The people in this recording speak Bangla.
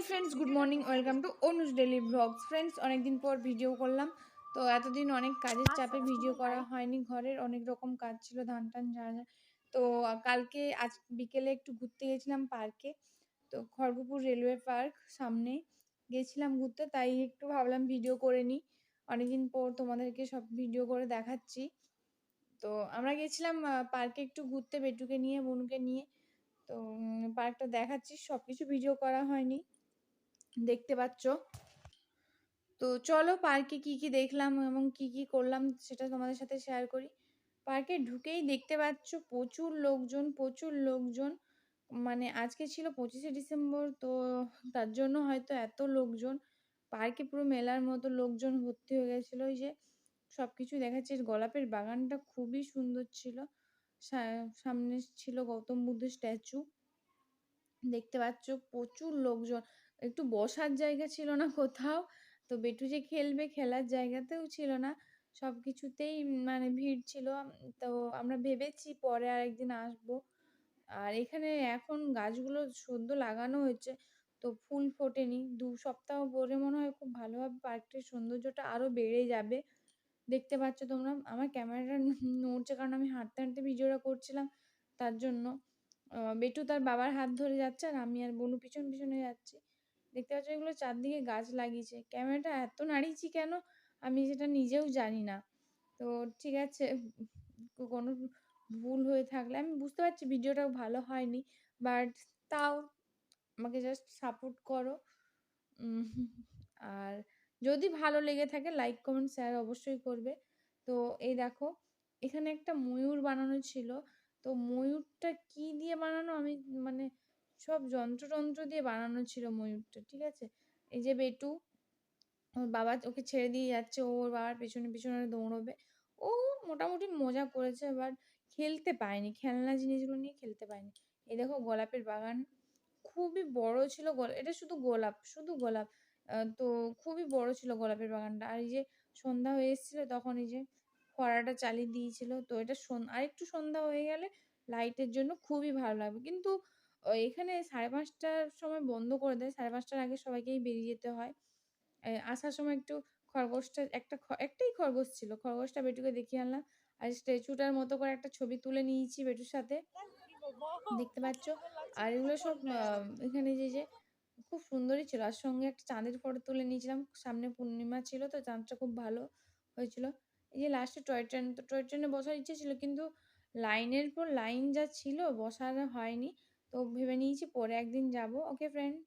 High friends, good morning. Welcome to Anuj daily blogs. Friends, অনেকদিন পর ভিডিও করলাম। তো এতদিন অনেক কাজের চাপে ভিডিও করা হয়নি, ঘরের অনেক রকম কাজ ছিল, ধান টান ঝাড়া। তো কালকে আজ বিকেলে একটু ঘুরতে গেছিলাম পার্কে। তো খড়গপুর রেলওয়ে পার্ক সামনে গেছিলাম ঘুরতে, তাই একটু ভাবলাম ভিডিও করে নিই। অনেকদিন পর তোমাদেরকে সব ভিডিও করে দেখাচ্ছি। তো আমরা গেছিলাম পার্কে একটু ঘুরতে, বেটুকে নিয়ে, বনুকে নিয়ে। তো পার্কটা দেখাচ্ছি, সব কিছু ভিডিও করা হয়নি, দেখতে পাচ্ছ। তো চলো পার্কে কি কি দেখলাম এবং কি কি করলাম সেটা তোমাদের সাথে শেয়ার করি। পার্কে ঢুকেই দেখতে পাচ্ছ প্রচুর লোকজন, প্রচুর লোকজন। মানে আজকে ছিল 25শে ডিসেম্বর, তো তার জন্য হয়তো এত লোকজন। পার্কে পুরো মেলার মতো লোকজন ভর্তি হয়ে গেছিলো। ওই যে সব কিছু দেখাচ্ছে, গোলাপের বাগানটা খুবই সুন্দর ছিল। সামনে ছিল গৌতম বুদ্ধের স্ট্যাচু, দেখতে পাচ্ছ প্রচুর লোকজন। একটু বসার জায়গা ছিল না কোথাও, তো বেটু যে খেলবে খেলার জায়গাতেও ছিল না, সব কিছুতেই মানে ভিড় ছিল। তো আমরা ভেবেছি পরে আরেকদিন আসবো। আর এখানে এখন গাছগুলো সদ্য লাগানো হয়েছে, তো ফুল ফোটেনি। 2 সপ্তাহ পরে মনে হয় খুব ভালোভাবে পার্কটির সৌন্দর্যটা আরো বেড়ে যাবে। দেখতে পাচ্ছ তোমরা, আমার ক্যামেরাটা নড়ছে কারণ আমি হাঁটতে হাঁটতে ভিডিওটা করছিলাম, তার জন্য। বেটু তার বাবার হাত ধরে যাচ্ছে আর আমি আর বনু পিছন পিছনে যাচ্ছি। দেখতে পাচ্ছ এগুলো চারদিকে গাছ লাগিয়েছে। ক্যামেরাটা এত নাড়িয়েছি কেন আমি সেটা নিজেও জানি না। তো ঠিক আছে, কোনো ভুল হয়ে থাকলে আমি বুঝতে পারছি ভিডিওটাও ভালো হয়নি, বাট তাও আমাকে জাস্ট সাপোর্ট করো। আর যদি ভালো লেগে থাকে লাইক কমেন্ট শেয়ার অবশ্যই করবে। তো এই দেখো, এখানে একটা ময়ূর বানানো ছিল। তো ময়ূরটা কি দিয়ে বানানো আমি মানে সব যন্ত্রটন্ত্র দিয়ে বানানো ছিল ময়ূরটা, ঠিক আছে। এই যে বেটু, ওর বাবা ওকে ছেড়ে দিয়ে যাচ্ছে, ও ওর বাবার পেছনে পেছনে দৌড়বে। ও মোটামুটি মজা করেছে, বাট খেলতে পায়নি, খেলনা জিনিসগুলো নিয়ে খেলতে পায়নি। এই দেখো গোলাপের বাগান খুবই বড় ছিল। এটা শুধু গোলাপ, শুধু গোলাপ। তো খুবই বড় ছিল গোলাপের বাগানটা। আর এই যে সন্ধ্যা হয়ে এসেছিল তখন এই যে ফোয়ারাটা চালিয়ে দিয়েছিল। তো এটা আরেকটু সন্ধ্যা হয়ে গেলে লাইটের জন্য খুবই ভালো লাগবে। কিন্তু এখানে 5:30টার সময় বন্ধ করে দেয়, 5:30টার আগে সবাইকেই বেরিয়ে যেতে হয়। আসার সময় একটু খরগোশটা একটাই খরগোশ ছিল, খরগোশটা বেটুকে দেখিয়ে আনলাম। আর স্ট্যাচুটার মতো করে একটা ছবি তুলে নিয়েছি বেটুর সাথে, দেখতে পাচ্ছ। আর এগুলো সব এখানে যে খুব সুন্দরই ছিল। আর সঙ্গে একটা চাঁদের ফটো তুলে নিয়েছিলাম, সামনে পূর্ণিমা ছিল তো চাঁদটা খুব ভালো হয়েছিল। এই যে লাস্টে টয় ট্রেন, তো টয় ট্রেনে বসার ইচ্ছে ছিল কিন্তু লাইনের পর লাইন যা ছিল বসার হয়নি। তো ভেবে নিয়েছি পরে একদিন যাব। ওকে ফ্রেন্ড।